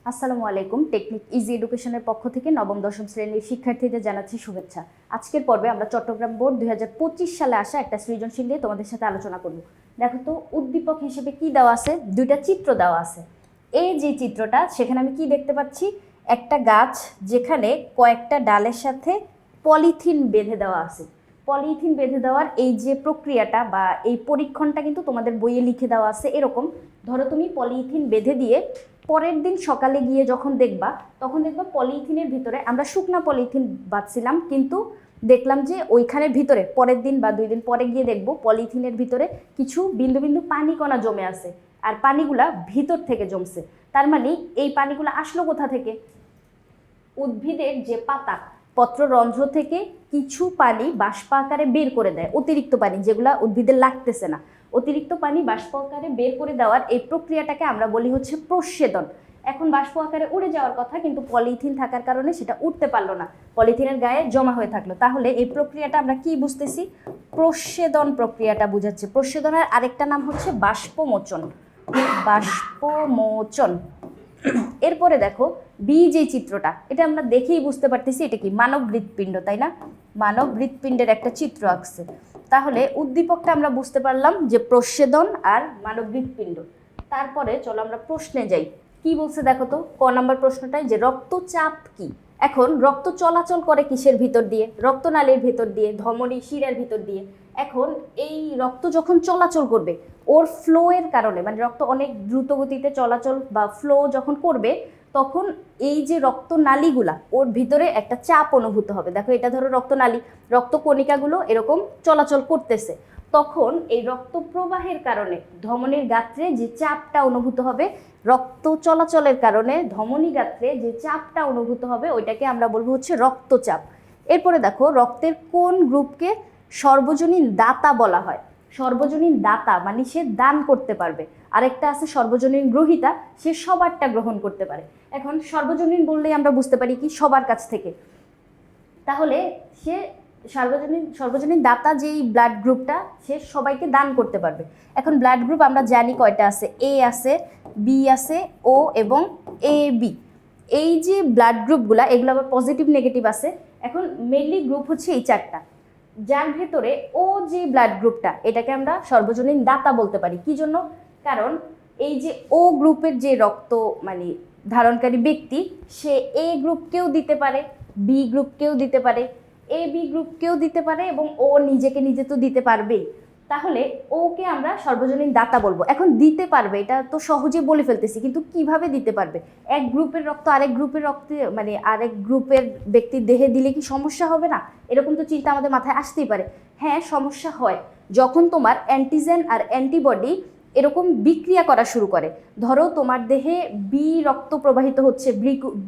আসসালামু আলাইকুম। Technique easy এডুকেশনের পক্ষ থেকে নবম দশম শ্রেণীর শিক্ষার্থীদের জানাচ্ছি শুভেচ্ছা। আজকের পর্বে আমরা চট্টগ্রাম বোর্ড 2025 সালে আসা একটা সৃজনশীল নিয়ে তোমাদের সাথে আলোচনা করব। দেখো তো উদ্দীপক হিসেবে কি দেওয়া আছে, দুইটা চিত্র দেওয়া আছে। এই যে চিত্রটা, সেখানে আমি কি দেখতে পাচ্ছি, একটা গাছ যেখানে কয়েকটা ডালের সাথে পলিথিন বেঁধে দেওয়া আছে। পলিথিন বেঁধে দেওয়ার এই যে প্রক্রিয়াটা বা এই পরীক্ষণটা কিন্তু তোমাদের বইয়ে লিখে দেওয়া আছে। এরকম ধরো তুমি পলিথিন বেঁধে দিয়ে পরের দিন সকালে গিয়ে যখন দেখবা, তখন দেখবা পলিথিনের ভিতরে, আমরা শুকনা পলিথিন বাঁধছিলাম কিন্তু দেখলাম যে ওইখানের ভিতরে পরের দিন বা 2 দিন পরে গিয়ে দেখবো পলিথিনের ভিতরে কিছু বিন্দু বিন্দু পানি কণা জমে আছে, আর পানিগুলা ভিতর থেকে জমছে। তার মানে এই পানিগুলো আসলো কোথা থেকে? উদ্ভিদের যে পাতা পত্ররন্ধ্র থেকে কিছু পানি বাষ্প আকারে বের করে দেয়, অতিরিক্ত পানি যেগুলা উদ্ভিদের লাগতেছে না, অতিরিক্ত পানি বাষ্প আকারে বের করে দেওয়ার এই প্রক্রিয়াটাকে আমরা বলি হচ্ছে প্রস্বেদন। এখন বাষ্প আকারে উড়ে যাওয়ার কথা, কিন্তু পলিথিন থাকার কারণে সেটা উঠতে পারলো না, পলিথিনের গায়ে জমা হয়ে থাকলো। তাহলে এই প্রক্রিয়াটা আমরা কি বুঝতেছি? প্রস্বেদন প্রক্রিয়াটা বুঝাচ্ছে। প্রস্বেদনের আরেকটা নাম হচ্ছে বাষ্পমোচন। বাষ্পমোচন। এরপরে দেখো বি যে চিত্রটা, এটা আমরা দেখেই বুঝতে পারতেছি এটা কি মানব হৃৎপিণ্ড, তাই না? মানব হৃৎপিণ্ডের একটা চিত্র আঁকছে। তাহলে উদ্দীপকটা আমরা বুঝতে পারলাম যে প্রস্বেদন আর মানব হৃৎপিণ্ড। তারপরে চলো আমরা প্রশ্নে যাই। কি বলছে দেখো তো, ক নাম্বার প্রশ্নটাই যে রক্তচাপ কি। এখন রক্ত চলাচল করে কিসের ভিতর দিয়ে? রক্তনালীর ভিতর দিয়ে, ধমনী শিরার ভিতর দিয়ে। এখন এই রক্ত যখন চলাচল করবে, ওর ফ্লো এর কারণে, মানে রক্ত অনেক দ্রুত গতিতে চলাচল বা ফ্লো যখন করবে, তখন এই যে রক্তনালীগুলা, ওর ভিতরে একটা চাপ অনুভূত হবে। দেখো এটা ধরো রক্তনালী, রক্তকণিকাগুলো এরকম চলাচল করতেছে, তখন এই রক্ত প্রবাহের কারণে ধমনীর গাত্রে যে চাপটা অনুভূত হবে, রক্ত চলাচলের কারণে ধমনী গাত্রে যে চাপটা অনুভূত হবে, ওইটাকে আমরা বলবো হচ্ছে রক্তচাপ। এরপরে দেখো রক্তের কোন গ্রুপকে সর্বজনীন দাতা বলা হয়? সর্বজনীন দাতা মানে সে দান করতে পারবে। আরেকটা আছে সর্বজনীন গ্রহীতা, সে সবারটা গ্রহণ করতে পারে। এখন সর্বজনীন বললেই আমরা বুঝতে পারি কি, সবার কাছ থেকে। তাহলে সে সর্বজনীন দাতা যেই ব্লাড গ্রুপটা, সে সবাইকে দান করতে পারবে। এখন ব্লাড গ্রুপ আমরা জানি কয়টা আছে, এ আছে, বি আছে, ও এবং এ বি। এই যে ব্লাড গ্রুপগুলা, এগুলো আবার পজিটিভ নেগেটিভ আছে। এখন মেনলি গ্রুপ হচ্ছে এই 4টা, যার ভেতরে ও যে ব্লাড গ্রুপটা, এটাকে আমরা সর্বজনীন দাতা বলতে পারি। কি জন্য? কারণ এই যে ও গ্রুপের যে রক্ত মানে ধারণকারী ব্যক্তি, সে এ গ্রুপকেও দিতে পারে, বি গ্রুপকেও দিতে পারে, এ বি গ্রুপকেও দিতে পারে, এবং ও নিজেকে নিজে তো দিতে পারবেই। তাহলে ওকে আমরা সর্বজনীন দাতা বলবো। এখন দিতে পারবে, এটা তো সহজে বলে ফেলতেছি, কিন্তু কিভাবে দিতে পারবে? এক গ্রুপের রক্ত আরেক গ্রুপের রক্তে, মানে আরেক গ্রুপের ব্যক্তির দেহে দিলে কি সমস্যা হবে না? এরকম তো চিন্তা আমাদের মাথায় আসতেই পারে। হ্যাঁ, সমস্যা হয় যখন তোমার অ্যান্টিজেন আর অ্যান্টিবডি এরকম বিক্রিয়া করা শুরু করে। ধরো তোমার দেহে বি রক্ত প্রবাহিত হচ্ছে,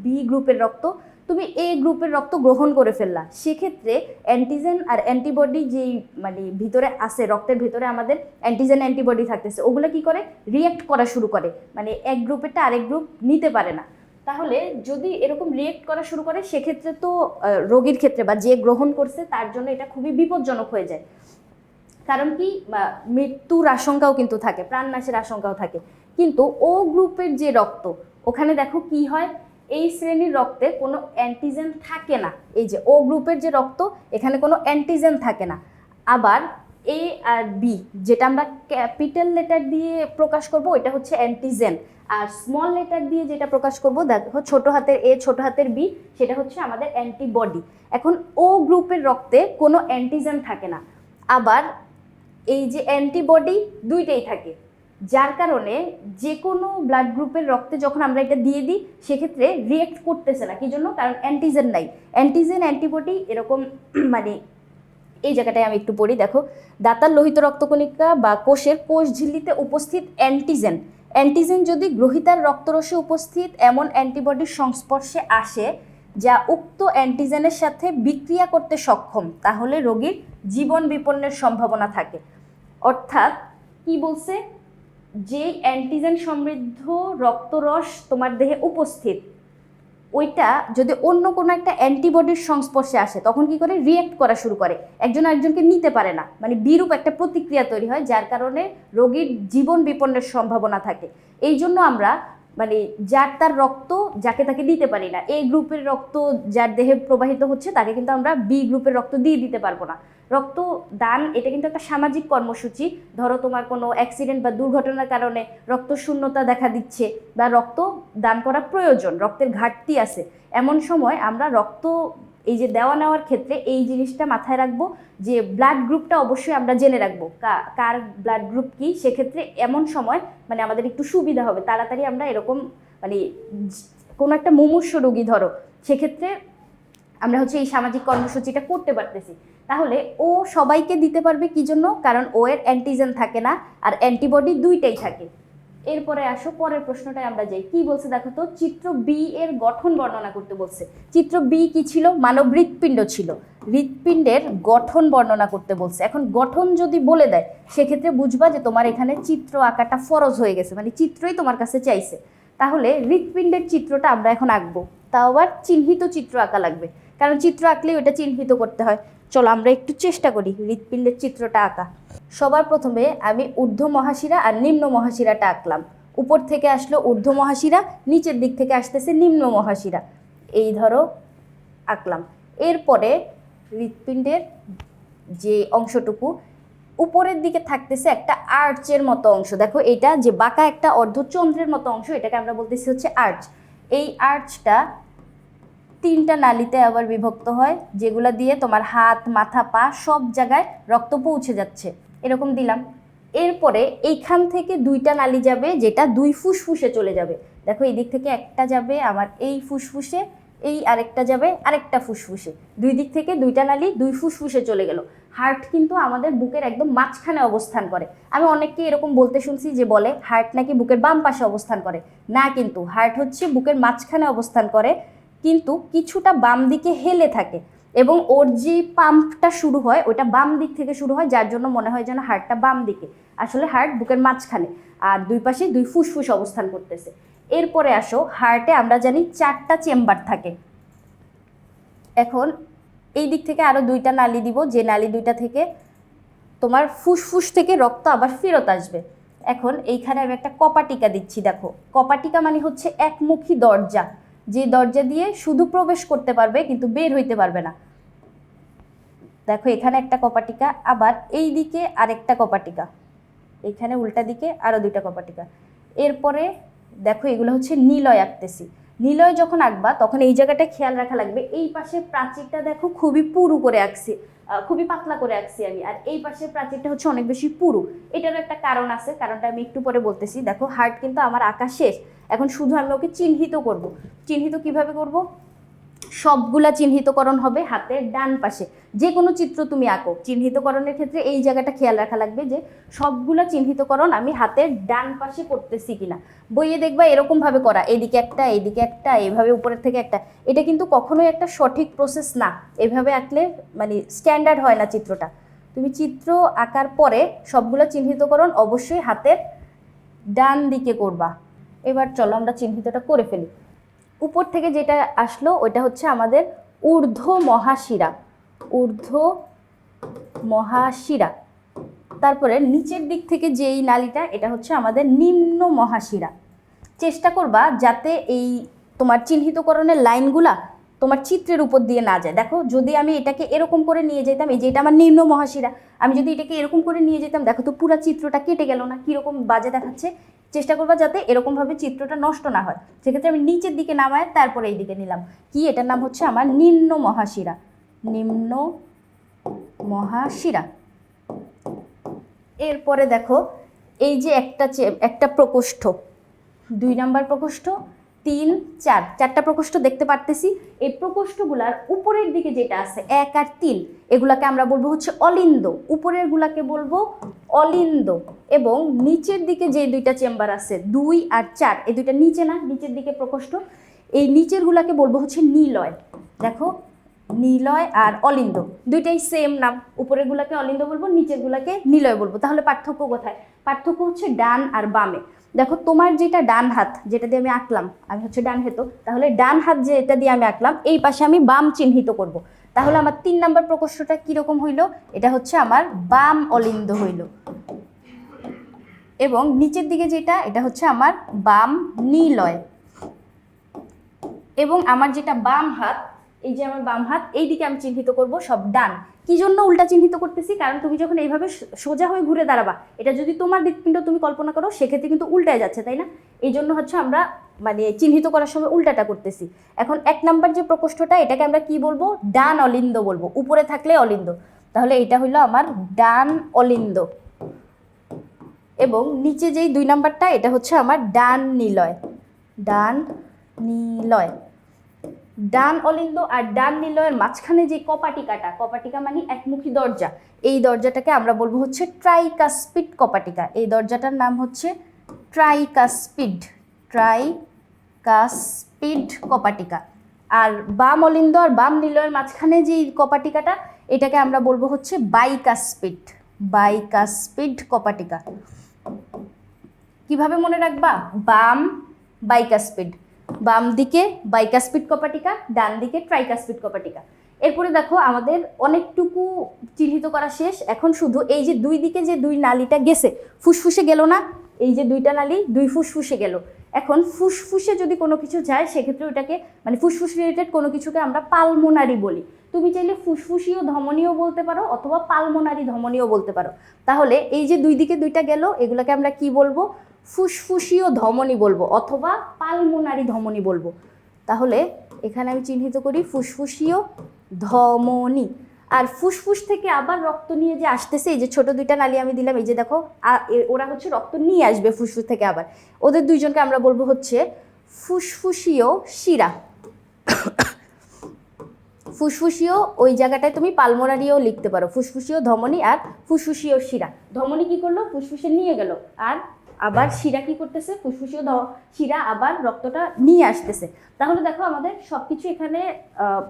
বি গ্রুপের রক্ত, তুমি এ গ্রুপের রক্ত গ্রহণ করে ফেললা, সেক্ষেত্রে অ্যান্টিজেন আর অ্যান্টিবডি যেই মানে ভিতরে আছে, রক্তের ভিতরে আমাদের অ্যান্টিজেন অ্যান্টিবডি থাকতেছে, ওগুলো কি করে, রিয়েক্ট করা শুরু করে, মানে এক গ্রুপেরটা আরেক গ্রুপ নিতে পারে না। তাহলে যদি এরকম রিয়েক্ট করা শুরু করে, সেক্ষেত্রে তো রোগীর ক্ষেত্রে বা যে গ্রহণ করছে তার জন্য এটা খুবই বিপজ্জনক হয়ে যায়। কারণ কি, মৃত্যুর আশঙ্কাও কিন্তু থাকে, প্রাণনাশের আশঙ্কাও থাকে। কিন্তু ও গ্রুপের যে রক্ত, ওখানে দেখো কি হয়, এই শ্রেণীর রক্তে কোনো অ্যান্টিজেন থাকে না। এই যে ও গ্রুপের যে রক্ত, এখানে কোনো অ্যান্টিজেন থাকে না। আবার এ আর বি, যেটা আমরা ক্যাপিটাল লেটার দিয়ে প্রকাশ করব, এটা হচ্ছে অ্যান্টিজেন। আর স্মল লেটার দিয়ে যেটা প্রকাশ করব, দেখো ছোট হাতের এ ছোট হাতের বি, সেটা হচ্ছে আমাদের অ্যান্টিবডি। এখন ও গ্রুপের রক্তে কোনো অ্যান্টিজেন থাকে না, আবার এই যে অ্যান্টিবডি দুইটাই থাকে, যার কারণে যে কোনো ব্লাড গ্রুপের রক্তে যখন আমরা এটা দিয়ে দিই, সেক্ষেত্রে রিয়েক্ট করতেছে না। কি জন্য? কারণ অ্যান্টিজেন নাই। অ্যান্টিজেন অ্যান্টিবডি এরকম মানে এই জায়গাটায় আমি একটু পড়ি, দেখো দাতার লোহিত রক্তকণিকা বা কোষের কোষ ঝিল্লিতে উপস্থিত অ্যান্টিজেন, অ্যান্টিজেন যদি গ্রহীতার রক্তরসে উপস্থিত এমন অ্যান্টিবডির সংস্পর্শে আসে যা উক্ত অ্যান্টিজেনের সাথে বিক্রিয়া করতে সক্ষম, তাহলে রোগীর জীবন বিপন্নের সম্ভাবনা থাকে। অর্থাৎ কি বলছে, যে অ্যান্টিজেন সমৃদ্ধ রক্তরস তোমার দেহে উপস্থিত, ওইটা যদি অন্য কোনো একটা অ্যান্টিবডির সংস্পর্শে আসে, তখন কি করে, রিয়েক্ট করা শুরু করে, একজন আরেকজনকে নিতে পারে না, মানে বিরূপ একটা প্রতিক্রিয়া তৈরি হয়, যার কারণে রোগীর জীবন বিপন্নের সম্ভাবনা থাকে। এই জন্য আমরা মানে যার তার রক্ত যাকে তাকে দিতে পারি না, এ গ্রুপের রক্ত যার দেহে প্রবাহিত হচ্ছে তাকে কিন্তু আমরা বি গ্রুপের রক্ত দিয়ে দিতে পারবো না। রক্ত দান এটা কিন্তু একটা সামাজিক কর্মসূচি। ধরো তোমার কোনো অ্যাক্সিডেন্ট বা দুর্ঘটনার কারণে রক্ত শূন্যতা দেখা দিচ্ছে বা রক্ত দান করা প্রয়োজন, রক্তের ঘাটতি আছে, এমন সময় আমরা রক্ত এই যে দেওয়া নেওয়ার ক্ষেত্রে এই জিনিসটা মাথায় রাখবো যে ব্লাড গ্রুপটা অবশ্যই আমরা জেনে রাখবো কার ব্লাড গ্রুপ কি। সেক্ষেত্রে এমন সময় মানে আমাদের একটু সুবিধা হবে, তাড়াতাড়ি আমরা এরকম মানে কোনো একটা মুমূর্ষু রোগী ধরো, সেক্ষেত্রে আমরা হচ্ছে এই সামাজিক কর্মসূচিটা করতে পারতেছি। তাহলে ও সবাইকে দিতে পারবে কি জন্য? কারণ ও এর অ্যান্টিজেন থাকে না আর অ্যান্টিবডি দুইটাই থাকে। এরপরে আসো পরের প্রশ্নটায় আমরা যাই। কি বলছে দেখো তো, চিত্র বি এর গঠন বর্ণনা করতে বলছে। চিত্র বি কি ছিল? মানব হৃৎপিণ্ড ছিল। হৃৎপিণ্ডের গঠন বর্ণনা করতে বলছে। এখন গঠন যদি বলে দেয় সেক্ষেত্রে বুঝবা যে তোমার এখানে চিত্র আঁকাটা ফরজ হয়ে গেছে, মানে চিত্রই তোমার কাছে চাইছে। তাহলে হৃৎপিণ্ডের চিত্রটা আমরা এখন আঁকবো, তাও আবার চিহ্নিত চিত্র আঁকা লাগবে, কারণ চিত্র আঁকলেই ওটা চিহ্নিত করতে হয়। চলো আমরা একটু চেষ্টা করি হৃৎপিণ্ডের চিত্রটা আঁকা। সবার প্রথমে আমি ঊর্ধ্ব মহাশিরা আর নিম্ন মহাশিরাটা আঁকলাম। উপর থেকে আসলো ঊর্ধ্ব মহাশিরা, নিচের দিক থেকে আসতেছে নিম্ন মহাশিরা, এই ধরো আঁকলাম। এরপরে হৃৎপিণ্ডের যে অংশটুকু উপরের দিকে থাকতেছে একটা আর্চের মতো অংশ, দেখো এটা যে বাঁকা একটা অর্ধচন্দ্রের মতো অংশ, এটাকে আমরা বলতেছি হচ্ছে আর্চ। এই আর্চটা তিনটা নালীতে আবার বিভক্ত হয়, যেগুলা দিয়ে তোমার হাত, মাথা, পা সব জায়গায় রক্ত পৌঁছে যাচ্ছে, এরকম দিলাম। এরপরে এইখান থেকে দুইটা নালী যাবে, যেটা দুই ফুসফুসে চলে যাবে। দেখো এই দিক থেকে একটা যাবে আমার এই ফুসফুসে, এই আরেকটা যাবে আরেকটা ফুসফুসে, দুই দিক থেকে দুইটা নালী দুই ফুসফুসে চলে গেল। হার্ট কিন্তু আমাদের বুকের একদম মাঝখানে অবস্থান করে। আমি অনেককে এরকম বলতে শুনছি যে বলে হার্ট নাকি বুকের বাম পাশে অবস্থান করে, না, কিন্তু হার্ট হচ্ছে বুকের মাঝখানে অবস্থান করে, কিন্তু কিছুটা বাম দিকে হেলে থাকে, এবং ওর যে পাম্পটা শুরু হয় ওটা বাম দিক থেকে শুরু হয়, যার জন্য মনে হয় যেন হার্টটা বাম দিকে, আসলে হার্ট বুকের মাঝখানে, আর দুই পাশে দুই ফুসফুস অবস্থান করতেছে। এরপরে আসো, হার্টে আমরা জানি 4টা চেম্বার থাকে। এখন এই দিক থেকে আরও দুইটা নালী দিব, যে নালী দুইটা থেকে তোমার ফুসফুস থেকে রক্ত আবার ফেরত আসবে। এখন এইখানে আমি একটা কপাটিকা দিচ্ছি। দেখো কপাটিকা মানে হচ্ছে একমুখী দরজা, যে দরজা দিয়ে শুধু প্রবেশ করতে পারবে কিন্তু বের হইতে পারবে না। দেখো এখানে একটা কপাটিকা, আবার এই দিকে আরেকটা কপাটিকা, এখানে উল্টা দিকে আরও দুইটা কপাটিকা। এরপরে দেখো এগুলো হচ্ছে নিলয় আঁকতেছি। নিলয় যখন আঁকবা তখন এই জায়গাটা খেয়াল রাখা লাগবে, এই পাশে প্রাচীরটা দেখো খুবই পুরু করে আঁকছি, খুবই পাতলা করে আঁকছি আমি, আর এই পাশে প্রাচীরটা হচ্ছে অনেক বেশি পুরু। এটারও একটা কারণ আছে, কারণটা আমি একটু পরে বলতেছি। দেখো হার্ট কিন্তু আমার আঁকা শেষ, এখন শুধু আমি ওকে চিহ্নিত করব। চিহ্নিত কিভাবে করব? সবগুলা চিহ্নিতকরণ হবে হাতের ডান পাশে। যে কোনো চিত্র তুমি আঁকো, চিহ্নিতকরণের ক্ষেত্রে এই জায়গাটা খেয়াল রাখা লাগবে যে সবগুলা চিহ্নিতকরণ আমি হাতের ডান পাশে করতেছি কিনা। বইয়ে দেখবা এরকমভাবে করা, এইদিকে একটা এইদিকে একটা, এইভাবে উপরের থেকে একটা, এটা কিন্তু কখনোই একটা সঠিক প্রসেস না। এভাবে আঁকলে মানে স্ট্যান্ডার্ড হয় না চিত্রটা। তুমি চিত্র আঁকার পরে সবগুলো চিহ্নিতকরণ অবশ্যই হাতের ডান দিকে করবা। এবার চলো আমরা চিহ্নিতটা করে ফেলি। উপর থেকে যেটা আসলো ওইটা হচ্ছে আমাদের ঊর্ধ্ব মহাশিরা, ঊর্ধ্ব মহাশিরা। তারপরে নিচের দিক থেকে যেই নালীটা, এটা হচ্ছে আমাদের নিম্ন মহাশিরা। চেষ্টা করবা যাতে এই তোমার চিহ্নিতকরণের লাইনগুলা তোমার চিত্রের উপর দিয়ে না যায়। দেখো যদি আমি এটাকে এরকম করে নিয়ে যেতাম, এই যে এটা আমার নিম্ন মহাশিরা, আমি যদি এটাকে এরকম করে নিয়ে যেতাম, দেখো তো পুরো চিত্রটা কেটে গেল না, কীরকম বাজে দেখাচ্ছে। চেষ্টা করবা যাতে এরকমভাবে চিত্রটা নষ্ট না হয়। সেক্ষেত্রে আমি নিচের দিকে নামায় তারপরে এই দিকে নিলাম। কি, এটার নাম হচ্ছে আমার নিম্ন মহাশিরা, নিম্ন মহাশিরা। এরপরে দেখো এই যে একটা প্রকোষ্ঠ, 2 নম্বর প্রকোষ্ঠ, 3, 4, 4টা প্রকোষ্ঠ দেখতে পারতেছি। এই প্রকোষ্ঠগুলার উপরের দিকে যেটা আছে 1 আর 3, এগুলাকে আমরা বলবো হচ্ছে অলিন্দ, উপরের গুলাকে বলবো অলিন্দ, এবং নিচের দিকে যে 2টা চেম্বার আছে 2 আর 4, এই 2টা নিচে না, নিচের দিকে প্রকোষ্ঠ, এই নিচের গুলাকে বলবো হচ্ছে নিলয়। দেখো নিলয় আর অলিন্দ দুইটাই সেম নাম, উপরের গুলাকে অলিন্দ বলবো, নিচের গুলাকে নিলয় বলবো। তাহলে পার্থক্য কোথায়? পার্থক্য হচ্ছে ডান আর বামে। দেখো তোমার যেটা ডান হাত, যেটা দিয়ে আমি আঁকলাম, আমি হচ্ছে ডান হাত, তাহলে ডান হাত যেটা দিয়ে আমি আঁকলাম এই পাশে আমি বাম চিহ্নিত করব। তাহলে আমার 3 নম্বর প্রকোষ্ঠটা কীরকম হইল? এটা হচ্ছে আমার বাম অলিন্দ হইল। এবং নিচের দিকে যেটা এটা হচ্ছে আমার বাম নিলয়, এবং আমার যেটা বাম হাত, এই যে আমার বাম হাত, এই দিকে আমি চিহ্নিত করব সব ডান। কি জন্য উল্টা চিহ্নিত করতেছি? কারণ তুমি যখন এইভাবে সোজা হয়ে ঘুরে দাঁড়াবা, এটা যদি তোমার হৃৎপিণ্ড তুমি কল্পনা করো, সেক্ষেত্রে কিন্তু উল্টায় যাচ্ছে, তাই না? এই জন্য হচ্ছে আমরা মানে চিহ্নিত করার সময় উল্টাটা করতেছি। এখন 1 নাম্বার যে প্রকোষ্ঠটা, এটাকে আমরা কি বলবো? ডান অলিন্দ বলবো, উপরে থাকলে অলিন্দ। তাহলে এটা হইলো আমার ডান অলিন্দ। এবং নিচে যেই 2 নাম্বারটা, এটা হচ্ছে আমার ডান নিলয়, ডান নিলয়। ডান অলিন্দ আর ডান নিলয়ের মাঝখানে যে কপাটিকাটা, কপাটিকা মানে একমুখী দরজা, এই দরজাটাকে আমরা বলবো হচ্ছে ট্রাইকাসপিড কপাটিকা। এই দরজাটার নাম হচ্ছে ট্রাইকাসপিড, ট্রাইকাসপিড কপাটিকা। আর বাম অলিন্দ আর বাম নিলয়ের মাঝখানে যে কপাটিকাটা, এটাকে আমরা বলবো হচ্ছে বাইকাসপিড, বাইকাসপিড কপাটিকা। কিভাবে মনে রাখবা? বাম বাইকাসপিড, বাম দিকে বাইকাসপিড কপাটিকা, ডান দিকে ট্রাইকাসপিড কপাটিকা। এরপরে দেখো আমাদের অনেকটুকু চিহ্নিত করা শেষ। এখন শুধু এই যে 2 দিকে যে 2 নালীটা গেছে, ফুসফুসে গেল না, এই যে 2টা নালী 2 ফুসফুসে গেল। এখন ফুসফুসে যদি কোনো কিছু যায়, সেক্ষেত্রে ওটাকে মানে ফুসফুস রিলেটেড কোনো কিছুকে আমরা পালমোনারি বলি। তুমি চাইলে ফুসফুসীয় ধমনীও বলতে পারো অথবা পালমোনারি ধমনীও বলতে পারো। তাহলে এই যে 2 দিকে 2টা গেল, এগুলোকে আমরা কি বলবো? ফুসফুসীয় ধমনী বলবো অথবা পালমোনারি ধমনী বলবো। তাহলে এখানে আমি চিহ্নিত করি ফুসফুসীয় ধমনী। আর ফুসফুস থেকে আবার রক্ত নিয়ে যে আসতেছে, এই যে ছোট 2টা নালী আমি দিলাম, এই যে দেখো ওরা হচ্ছে রক্ত নিয়ে আসবে ফুসফুস থেকে আবার, ওদের 2জনকে আমরা বলবো হচ্ছে ফুসফুসীয় শিরা। ফুসফুসীয় ওই জায়গাটায় তুমি পালমোনারিও লিখতে পারো, ফুসফুসীয় ধমনী আর ফুসফুসীয় শিরা। ধমনী কি করলো? ফুসফুসে নিয়ে গেল, আর আবার শিরা কি করতেছে? ফুসফুসীয় শিরা আবার রক্তটা নিয়ে আসতেছে। তাহলে দেখো আমাদের সব কিছু এখানে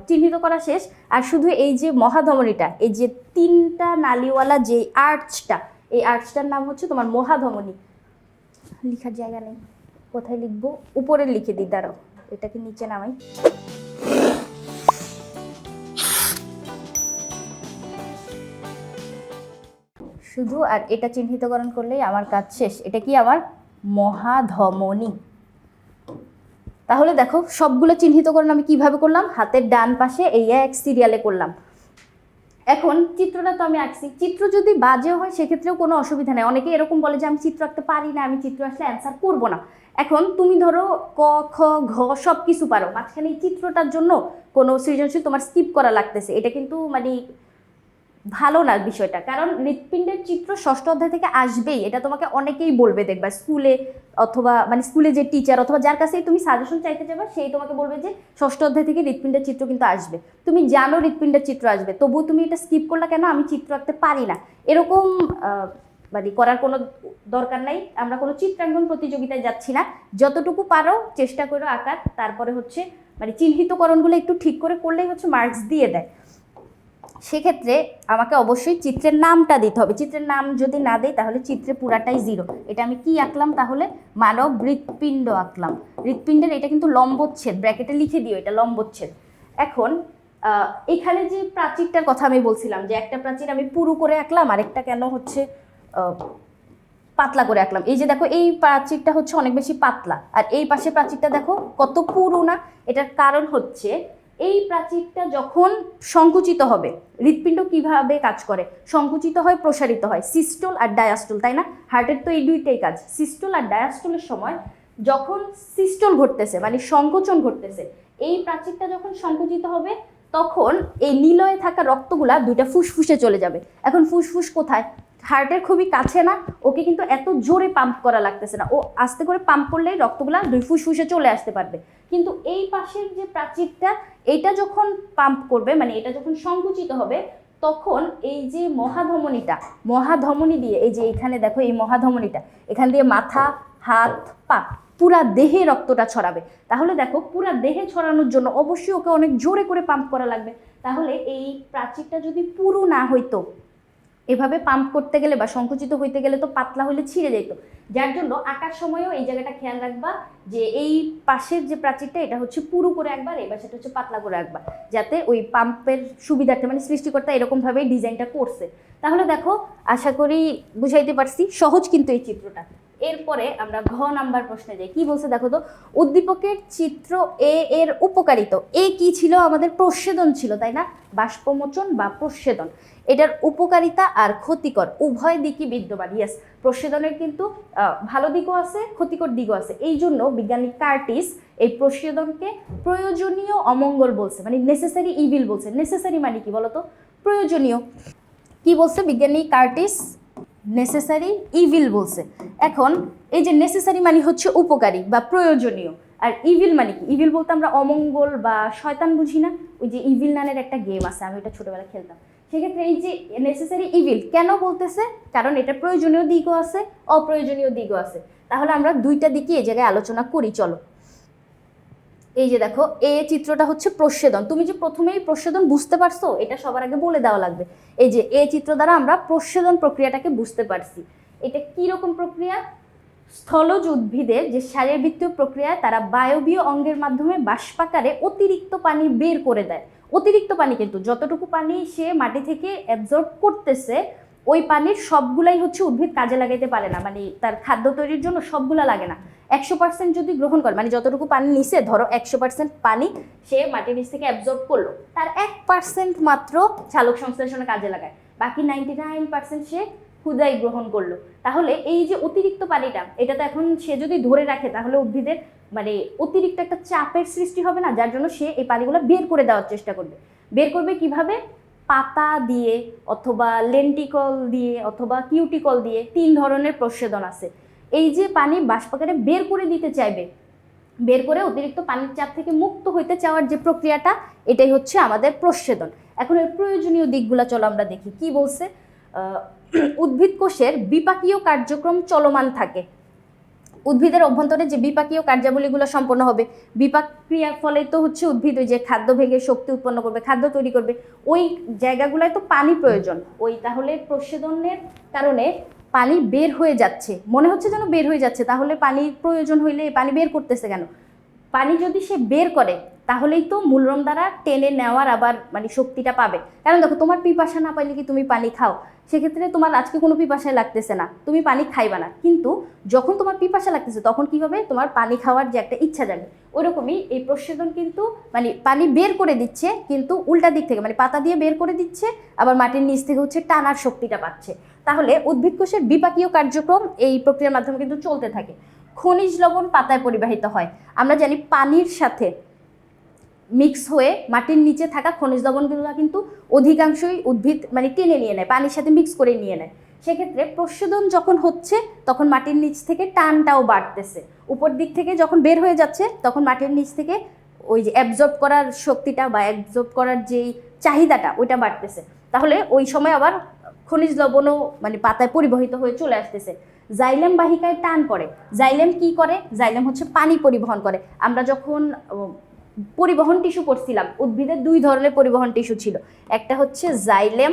চিহ্নিত করা শেষ। আর শুধু এই যে মহাধমনীটা, এই যে 3টা নালীওয়ালা যে আর্চটা, এই আর্চটার নাম হচ্ছে তোমার মহাধমনী। লিখার জায়গা নেই, কোথায় লিখবো? উপরে লিখে দিই, দাঁড়াও এটাকে নিচে নামাই। শুধু আর এটা চিহ্নিতকরণ করলেই আমার কাজ শেষ। এটা কি? আমার মহাধমনী। তাহলে দেখো সবগুলো চিহ্নিতকরণ আমি কিভাবে করলাম? হাতের ডান পাশে এই এক সিরিয়ালে করলাম। এখন চিত্রটা তো আমি আঁকছি, চিত্র যদি বাজেও হয় সেক্ষেত্রেও কোনো অসুবিধা নেই। অনেকে এরকম বলে যে আমি চিত্র আঁকতে পারি না, আমি চিত্র আসলে অ্যান্সার করবো না। এখন তুমি ধরো ক খ ঘ সব কিছু পারো, মাঝখানে এই চিত্রটার জন্য কোনো সৃজনশীল তোমার স্কিপ করা লাগতেছে, এটা কিন্তু মানে ভালো না বিষয়টা। কারণ হৃৎপিণ্ডের চিত্র 6ষ্ঠ অধ্যায় থেকে আসবেই, এটা তোমাকে অনেকেই বলবে, দেখবা স্কুলে অথবা মানে স্কুলে যে টিচার অথবা যার কাছেই তুমি সাজেশন চাইতে যাবে, সেই তোমাকে বলবে যে 6ষ্ঠ অধ্যায় থেকে হৃৎপিণ্ডের চিত্র কিন্তু আসবে। তুমি জানো হৃৎপিণ্ডের চিত্র আসবে, তবুও তুমি এটা স্কিপ করলা কেন? আমি চিত্র আঁকতে পারি না, এরকম মানে করার কোনো দরকার নাই। আমরা কোনো চিত্রাঙ্কন প্রতিযোগিতায় যাচ্ছি না, যতটুকু পারো চেষ্টা করো আঁকার। তারপরে হচ্ছে মানে চিহ্নিতকরণগুলো একটু ঠিক করে করলেই হচ্ছে মার্কস দিয়ে দেয়। সেক্ষেত্রে আমাকে অবশ্যই চিত্রের নামটা দিতে হবে। চিত্রের নাম যদি না দেই তাহলে চিত্রে পুরাটাই 0। এটা আমি কি আঁকলাম তাহলে? মানব হৃৎপিণ্ড আঁকলাম। হৃৎপিণ্ডের এটা কিন্তু লম্বচ্ছেদ, ব্র্যাকেটে লিখে দিও এটা লম্বচ্ছেদ। এখন এখানে যে প্রাচীরটার কথা আমি বলছিলাম, যে একটা প্রাচীর আমি পুরু করে আঁকলাম, আরেকটা কেন হচ্ছে পাতলা করে আঁকলাম। এই যে দেখো এই প্রাচীরটা হচ্ছে অনেক বেশি পাতলা, আর এই পাশে প্রাচীরটা দেখো কত পুরু না। এটার কারণ হচ্ছে এই প্রাচীরটা যখন সংকুচিত হবে, হৃৎপিণ্ড কিভাবে কাজ করে? সংকুচিত হয়, প্রসারিত হয়, সিস্টোল আর ডায়াস্টোল, তাই না? হার্টের তো এই 2টাই কাজ। সিস্টোল আর ডায়াস্টোলের সময় যখন সিস্টোল ঘটতেছে মানে সংকোচন ঘটতেছে, এই প্রাচীরটা যখন সংকুচিত হবে, তখন এই নিলয়ে থাকা রক্তগুলা 2টা ফুসফুসে চলে যাবে। এখন ফুসফুস কোথায়? হার্টের খুবই কাছে না, ওকে কিন্তু এত জোরে পাম্প করা লাগতেছে না, ও আস্তে করে পাম্প করলেই রক্তগুলা 2 ফুসফুসে চলে আসতে পারবে। কিন্তু এই পাশের যে প্রাচীরটা, এইটা যখন পাম্প করবে মানে এটা যখন সংকুচিত হবে, তখন এই যে মহাধমনীটা, মহাধমনী দিয়ে এই যে এখানে দেখো এই মহাধমনীটা, এখান দিয়ে মাথা, হাত, পা পুরা দেহে রক্তটা ছড়াবে। তাহলে দেখো পুরা দেহে ছড়ানোর জন্য অবশ্যই ওকে অনেক জোরে করে পাম্প করা লাগবে। তাহলে এই প্রাচীরটা যদি পুরু না হইতো, এভাবে পাম্প করতে গেলে বা সংকুচিত হইতে গেলে তো পাতলা হলে ছিঁড়ে যেত, যার জন্য আঁকার সময়ও এই জায়গাটা খেয়াল রাখবা যে এই পাশের যে প্রাচীরটা এটা হচ্ছে পুরু করে একবার, এবার সেটা হচ্ছে পাতলা করে একবার, যাতে ওই পাম্পের সুবিধার্থে মানে সৃষ্টিকর্তা এরকমভাবেই ডিজাইনটা করছে। তাহলে দেখো আশা করি বুঝাইতে পারছি, সহজ কিন্তু এই চিত্রটা। এরপরে আমরা ঘ নাম্বার প্রশ্নে যাই। কি বলছে দেখো তো, উদ্দীপকের চিত্র এ এর উপকারিতা। এ কি ছিল? আমাদের প্রচ্ছেদন ছিল, তাই না? বাষ্পমোচন বা প্রচ্ছেদন, এটার উপকারিতা আর ক্ষতিকর উভয় দিকই বিদ্যমান। ইয়েস, প্রচ্ছেদনের কিন্তু ভালো দিকও আছে, ক্ষতিকর দিকও আছে। এই জন্য বিজ্ঞানী কার্টিস এই প্রচ্ছেদনকে প্রয়োজনীয় অমঙ্গল বলছে, মানে নেসেসারি ইভিল বলছে। নেসেসারি মানে কি বলতো? প্রয়োজনীয়। কি বলছে বিজ্ঞানী কার্টিস? নেসেসারি ইভিল বলছে। এখন এই যে নেসেসারি মানে হচ্ছে উপকারী বা প্রয়োজনীয়, আর ইভিল মানে কি? ইভিল বলতে আমরা অমঙ্গল বা শয়তান বুঝি না? ওই যে ইভিল নামের একটা গেম আছে, আমি ওটা ছোটবেলায় খেলতাম। সেক্ষেত্রে এই যে নেসেসারি ইভিল কেন বলতেছে? কারণ এটা প্রয়োজনীয় দিকও আছে, অপ্রয়োজনীয় দিকও আছে। তাহলে আমরা দুইটা দিকই এই জায়গায় আলোচনা করি, চলো। এই যে দেখো, এ চিত্রটা হচ্ছে প্রচ্ছেদন। তুমি যে প্রথমেই প্রচ্ছেদন বুঝতে পারছো, এটা সবার আগে বলে দেওয়া লাগবে। এই যে এ চিত্র দ্বারা আমরা প্রচ্ছেদন প্রক্রিয়াটাকে বুঝতে পারছি। এটা কি রকম প্রক্রিয়া? স্থলজ উদ্ভিদের যে শারীরবৃত্তীয় প্রক্রিয়া, তারা বায়বীয় অঙ্গের মাধ্যমে বাষ্পাকারে অতিরিক্ত পানি বের করে দেয়। অতিরিক্ত পানি, কিন্তু যতটুকু পানি সে মাটি থেকে অ্যাবজর্ব করতেছে, ওই পানির সবগুলাই হচ্ছে উদ্ভিদ কাজে লাগাইতে পারে না, মানে তার খাদ্য তৈরির জন্য সবগুলা লাগে না। 100% যদি গ্রহণ করে, মানে যতটুকু পানি নিছে, ধরো 100% পানি সে মাটির নিচ থেকে অ্যাবজর্ব করলো, তার 1% মাত্র সালোক সংশ্লেষণে কাজে লাগায়, বাকি 99% সে ক্ষুদাই গ্রহণ করলো। তাহলে এই যে অতিরিক্ত পানিটা, এটা তো এখন সে যদি ধরে রাখে, তাহলে উদ্ভিদের মানে অতিরিক্ত একটা চাপের সৃষ্টি হবে না, যার জন্য সে এই পানিগুলো বের করে দেওয়ার চেষ্টা করবে। বের করবে কিভাবে? পাতা দিয়ে, অথবা লেন্টিকল দিয়ে, অথবা কিউটিকল দিয়ে। 3 ধরনের প্রচ্ছেদন আছে। এই যে পানি বাষ্পাকারে বের করে দিতে চাইবে, বের করে অতিরিক্ত পানির চাপ থেকে মুক্ত হইতে চাওয়ার যে প্রক্রিয়াটা, এটাই হচ্ছে আমাদের প্রচ্ছেদন। এখন এর প্রয়োজনীয় দিকগুলো চলো আমরা দেখি। কি বলছে? উদ্ভিদ কোষের বিপাকীয় কার্যক্রম চলমান থাকে। উদ্ভিদের অভ্যন্তরে যে বিপাকীয় কার্যাবলীগুলো সম্পন্ন হবে, বিপাক ক্রিয়ার ফলে তো হচ্ছে উদ্ভিদ ওই যে খাদ্য ভেঙে শক্তি উৎপন্ন করবে, খাদ্য তৈরি করবে, ওই জায়গাগুলোয় তো পানি প্রয়োজন। ওই তাহলে প্রচ্ছেদনের কারণে পানি বের হয়ে যাচ্ছে, মনে হচ্ছে যেন বের হয়ে যাচ্ছে। তাহলে পানির প্রয়োজন হইলে পানি বের করতেছে কেন? পানি যদি সে বের করে, তাহলেই তো মূলরম দ্বারা টেনে নেওয়ার আবার মানে শক্তিটা পাবে। কারণ দেখো, তোমার পিপাসা না পাইলে কি তুমি পানি খাও? সেক্ষেত্রে তোমার আজকে কোনো পিপাসায় লাগতেছে না, তুমি পানি খাইবা না। কিন্তু যখন তোমার পিপাসা লাগতেছে, তখন কি হবে? তোমার পানি খাওয়ার যে একটা ইচ্ছা জাগে। ওইরকমই এই প্রচ্ছেদন কিন্তু মানে পানি বের করে দিচ্ছে, কিন্তু উল্টা দিক থেকে, মানে পাতা দিয়ে বের করে দিচ্ছে, আবার মাটির নিচ থেকে হচ্ছে টানার শক্তিটা পাচ্ছে। তাহলে উদ্ভিদ কোষের বিপাকীয় কার্যক্রম এই প্রক্রিয়ার মাধ্যমে কিন্তু চলতে থাকে। খনিজ লবণ পাতায় পরিবাহিত হয়। আমরা জানি পানির সাথে মিক্স হয়ে মাটির নিচে থাকা খনিজ লবণগুলো কিন্তু অধিকাংশই উদ্ভিদ মানে টেনে নিয়ে নেয়, পানির সাথে মিক্স করে নিয়ে নেয়। সেক্ষেত্রে প্রচ্ছেদন যখন হচ্ছে, তখন মাটির নিচ থেকে টানটাও বাড়তেছে। উপর দিক থেকে যখন বের হয়ে যাচ্ছে, তখন মাটির নিচ থেকে ওই যে অ্যাবজর্ব করার শক্তিটা বা অ্যাবজর্ব করার যেই চাহিদাটা, ওইটা বাড়তেছে। তাহলে ওই সময় আবার খনিজ লবণও মানে পাতায় পরিবহিত হয়ে চলে আসতেছে। জাইলেম বাহিকায় টান পড়ে। জাইলেম কি করে? জাইলেম হচ্ছে পানি পরিবহন করে। আমরা যখন পরিবহন টিস্যু পড়ছিলাম, উদ্ভিদের 2 ধরনের পরিবহন টিস্যু ছিল, একটা হচ্ছে জাইলেম,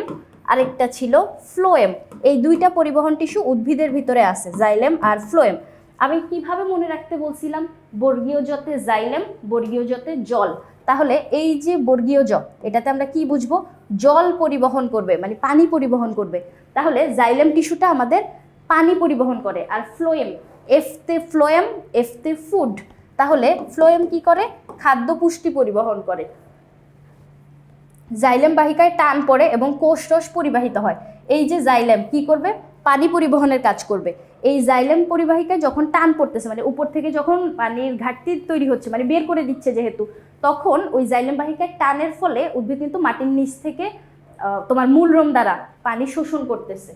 আরেকটা ছিল ফ্লোয়েম। এই 2টা পরিবহন টিস্যু উদ্ভিদের ভিতরে আছে, জাইলেম আর ফ্লোয়েম। আমি কিভাবে মনে রাখতে বলছিলাম? বর্গীয় জতে জাইলেম, বর্গীয় জতে জল। তাহলে এই যে বর্গীয় জ, এটাতে আমরা কি বুঝবো? জল পরিবহন করবে, মানে পানি পরিবহন করবে। তাহলে জাইলেম টিস্যুটা আমাদের পানি পরিবহন করে। আর ফ্লোয়েম, এফতে ফ্লোয়েম, এফতে ফুড। তাহলে ফ্লোয়েম কি করে? খাদ্য পুষ্টি পরিবহন করে। জাইলেম বাহিকায় টান পড়ে এবং কোষরস পরিবাহিত হয়। এই যে জাইলেম কি করবে? পানি পরিবহনের কাজ করবে। এই জাইলেম পরিবাহিকায় যখন টান পড়তেছে, মানে উপর থেকে যখন পানির ঘাটতি তৈরি হচ্ছে, মানে বের করে দিচ্ছে যেহেতু, তখন ওই জাইলেম বাহিকায় টানের ফলে উদ্ভিদ কিন্তু মাটির নিচ থেকে তোমার মূলরম দ্বারা পানি শোষণ করতেছে।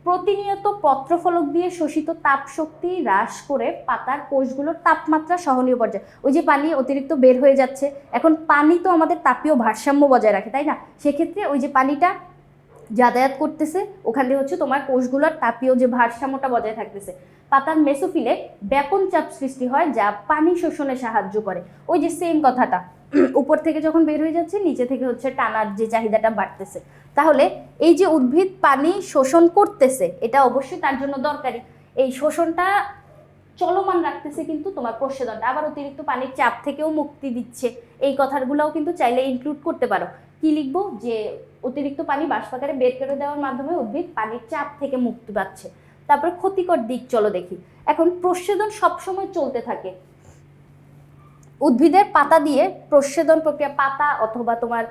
প্রতিনিয়ত পত্রফলক দিয়ে শোষিত তাপ শক্তি হ্রাস করে পাতার কোষগুলোর তাপমাত্রা সহনীয় পর্যায়ে। ওই যে পানি অতিরিক্ত বের হয়ে যাচ্ছে, এখন পানি তো আমাদের তাপীয় ভারসাম্য বজায় রাখে, তাই না? সেক্ষেত্রে ওই যে পানিটা যাতায়াত করতেছে, ওখান দিয়ে হচ্ছে তোমার কোষগুলোর তাপীয় যে ভারসাম্যটা বজায় থাকতেছে। পাতার মেসোফিলে ব্যাপন চাপ সৃষ্টি হয় যা পানি শোষণে সাহায্য করে। ওই যে সেম কথাটা, উপর থেকে যখন বের হয়ে যাচ্ছে নিচে থেকে হচ্ছে টানার যে চাহিদাটা বাড়তেছে। তাহলে এই যে উদ্ভিদ পানি শোষণ করতেছে এটা অবশ্যই তার জন্য দরকারি। এই শোষণটা চলমান রাখতেছে কিন্তু তোমার প্রস্বেদনটা, আবার অতিরিক্ত পানির চাপ থেকেও মুক্তি দিচ্ছে। এই কথাগুলোও কিন্তু চাইলে ইনক্লুড করতে পারো। কি লিখবো, যে অতিরিক্ত পানি বাষ্পাকারে বের করে দেওয়ার মাধ্যমে উদ্ভিদ পানির চাপ থেকে মুক্তি পাচ্ছে। তারপরে ক্ষতিকর দিক চলো দেখি। এখন প্রস্বেদন সবসময় চলতে থাকে। উদ্ভিদের পাতা দিয়ে প্রস্বেদন প্রক্রিয়া, পাতা অথবা তোমার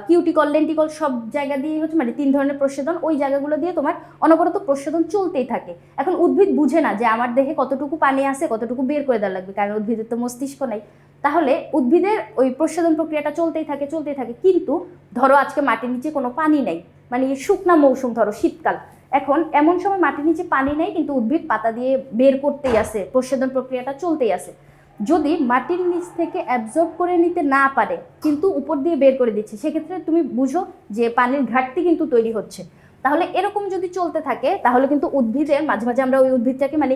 কিউটিকল, লেন্টিকল সব জায়গা দিয়ে হচ্ছে মানে 3 ধরনের প্রস্বেদন, ওই জায়গাগুলো দিয়ে তোমার অনবরত প্রস্বেদন চলতেই থাকে। এখন উদ্ভিদ বুঝে না যে আমার দেহে কতটুকু পানি আছে, কতটুকু বের করে দেওয়া লাগবে, কারণ উদ্ভিদের তো মস্তিষ্ক নাই। তাহলে উদ্ভিদের ওই প্রস্বেদন প্রক্রিয়াটা চলতেই থাকে। কিন্তু ধরো আজকে মাটির নিচে কোনো পানি নাই, মানে শুকনা মৌসুম, ধরো শীতকাল, এখন এমন সময় মাটির নিচে পানি নেই কিন্তু উদ্ভিদ পাতা দিয়ে বের করতেই আছে, প্রস্বেদন প্রক্রিয়াটা চলতেই আছে। যদি মাটির নিচ থেকে অ্যাবজর্ব করে নিতে না পারে কিন্তু উপর দিয়ে বের করে দিচ্ছে, সেক্ষেত্রে তুমি বুঝো যে পানির ঘাটতি কিন্তু তৈরি হচ্ছে। তাহলে এরকম যদি চলতে থাকে তাহলে কিন্তু উদ্ভিদের মাঝে মাঝে আমরা ওই উদ্ভিদটাকে মানে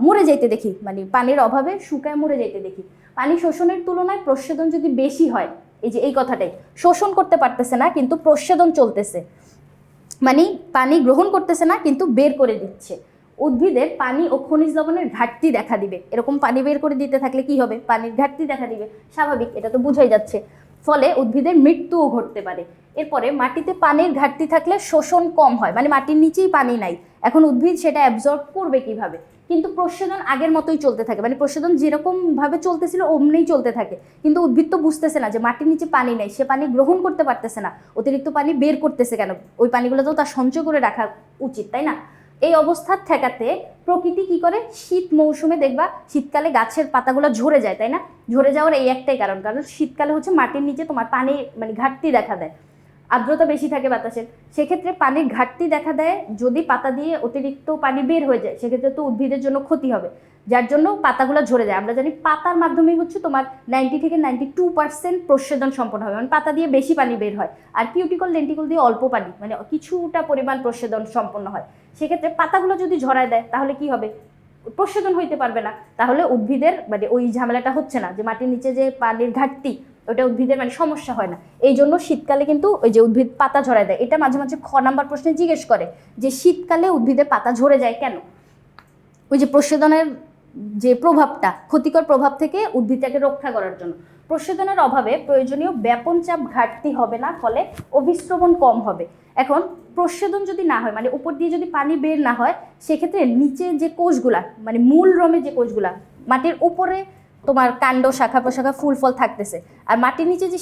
মরে যাইতে দেখি, মানে পানির অভাবে শুকায় মরে যাইতে দেখি। পানি শোষণের তুলনায় প্রস্বেদন যদি বেশি হয়, এই যে এই কথাটাই, শোষণ করতে পারতেছে না কিন্তু প্রস্বেদন চলতেছে, মানে পানি গ্রহণ করতেছে না কিন্তু বের করে দিচ্ছে, উদ্ভিদের পানি ও খনিজ লবণের ঘাটতি দেখা দিবে। এরকম পানি বের করে দিতে থাকলে কি হবে, পানির ঘাটতি দেখা দিবে, স্বাভাবিক, এটা তো বোঝাই যাচ্ছে। ফলে উদ্ভিদের মৃত্যুও ঘটতে পারে। এরপরে মাটিতে পানির ঘাটতি থাকলে শোষণ কম হয়, মানে মাটির নিচেই পানি নাই, এখন উদ্ভিদ সেটা অ্যাবজর্ব করবে কিভাবে, কিন্তু প্রস্বেদন আগের মতোই চলতে থাকে, মানে প্রস্বেদন যেরকমভাবে চলতেছিল অমনিই চলতে থাকে। কিন্তু উদ্ভিদ তো বুঝতেছে না যে মাটির নিচে পানি নেই, সে পানি গ্রহণ করতে পারতেছে না, অতিরিক্ত পানি বের করতেছে কেন, ওই পানিগুলো তো তার সঞ্চয় করে রাখা উচিত, তাই না? এই অবস্থা ঠেকাতে প্রকৃতি কি করে, শীত মৌসুমে দেখবা শীতকালে গাছের পাতাগুলো ঝরে যায়, তাই না? ঝরে যাওয়ার এই একটাই কারণ, কারণ শীতকালে হচ্ছে মাটির নিচে তোমার পানি মানে ঘাটতি দেখা দেয়, আর্দ্রতা বেশি থাকে বাতাসের, সেক্ষেত্রে পানির ঘাটতি দেখা দেয়। যদি পাতা দিয়ে অতিরিক্ত পানি বের হয়ে যায় সেক্ষেত্রে তো উদ্ভিদের জন্য ক্ষতি হবে, যার জন্য পাতাগুলো ঝরে যায়। আমরা জানি পাতার মাধ্যমেই হচ্ছে তোমার 90 থেকে 92% প্রস্বেদন সম্পন্ন হবে, মানে পাতা দিয়ে বেশি পানি বের হয়, আর কিউটিকল লেন্টিকল দিয়ে অল্প পানি, মানে কিছুটা পরিমাণ প্রস্বেদন সম্পন্ন হয়। সেক্ষেত্রে পাতাগুলো যদি ঝরায় দেয় তাহলে কি হবে, প্রস্বেদন হইতে পারবে না, তাহলে উদ্ভিদের মানে ওই ঝামেলাটা হচ্ছে না যে মাটির নিচে যে পানির ঘাটতি, ওটা উদ্ভিদের মানে সমস্যা হয় না। এই জন্য শীতকালে কিন্তু ওই যে উদ্ভিদ পাতা ঝরায় দেয়, এটা মাঝে মাঝে খ নাম্বার প্রশ্নে জিজ্ঞেস করে যে শীতকালে উদ্ভিদের পাতা ঝরে যায় কেন। ওই যে প্রস্বেদনের যে প্রভাবটা, ক্ষতিকর প্রভাব থেকে উদ্ভিদটাকে রক্ষা করার জন্য। প্রস্বেদনের অভাবে প্রয়োজনীয় ব্যাপন চাপ ঘাটতি হবে না, ফলে অভিস্রবণ কম হবে। এখন প্রস্বেদন যদি না হয়, মানে উপর দিয়ে যদি পানি বের না হয়, সেক্ষেত্রে নিচে যে কোষগুলা, মানে মূল রমে যে কোষগুলা, মাটির উপরে তোমার কাণ্ড, শাখা প্রশাখা, ফুল ফল থাকতেছে, আর মাটির নিচে যে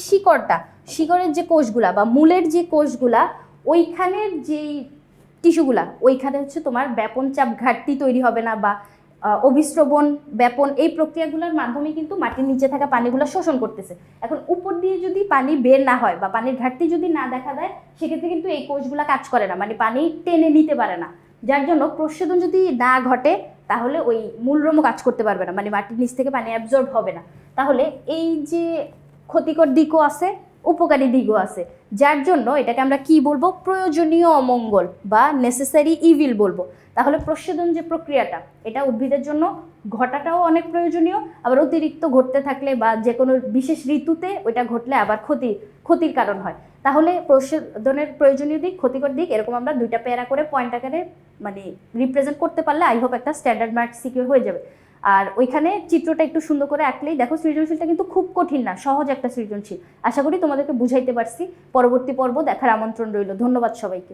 শিকড়ের যে কোষগুলা বা মূলের যে কোষগুলা, ওইখানের যেই টিস্যুগুলা, ওইখানে হচ্ছে তোমার ব্যাপন চাপ ঘাটতি তৈরি হবে না, বা অভিস্রবণ, ব্যাপন, এই প্রক্রিয়াগুলোর মাধ্যমে কিন্তু মাটির নিচে থাকা পানিগুলো শোষণ করতেছে। এখন উপর দিয়ে যদি পানি বের না হয় বা পানির ঘাটতি যদি না দেখা দেয়, সেক্ষেত্রে কিন্তু এই কোষগুলো কাজ করে না, মানে পানি টেনে নিতে পারে না, যার জন্য প্রস্বেদন যদি না ঘটে তাহলে ওই মূলরোমও কাজ করতে পারবে না, মানে মাটির নিচ থেকে পানি অ্যাবজর্ব হবে না। তাহলে এই যে ক্ষতিকর দিকও আছে, উপকারী দিকও আছে, যার জন্য এটাকে আমরা কি বলবো, প্রয়োজনীয় অমঙ্গল বা নেসেসারি ইভিল বলবো। তাহলে প্রস্বেদন যে প্রক্রিয়াটা, এটা উদ্ভিদের জন্য ঘটাটাও অনেক প্রয়োজনীয়, আবার অতিরিক্ত ঘটতে থাকলে বা যে কোনো বিশেষ ঋতুতে ওইটা ঘটলে আবার ক্ষতির কারণ হয়। তাহলে প্রস্বেদনের প্রয়োজনীয় দিক, ক্ষতিকর দিক, এরকম আমরা 2টা প্যারা করে পয়েন্ট আকারে মানে রিপ্রেজেন্ট করতে পারলে আই হোপ একটা স্ট্যান্ডার্ড মার্ক সিকিউর হয়ে যাবে। আর ওইখানে চিত্রটা একটু সুন্দর করে আঁকলেই, দেখো সৃজনশীলটা কিন্তু খুব কঠিন না, সহজ একটা সৃজনশীল। আশা করি তোমাদেরকে বুঝাইতে পারছি। পরবর্তী পর্ব দেখার আমন্ত্রণ রইল। ধন্যবাদ সবাইকে।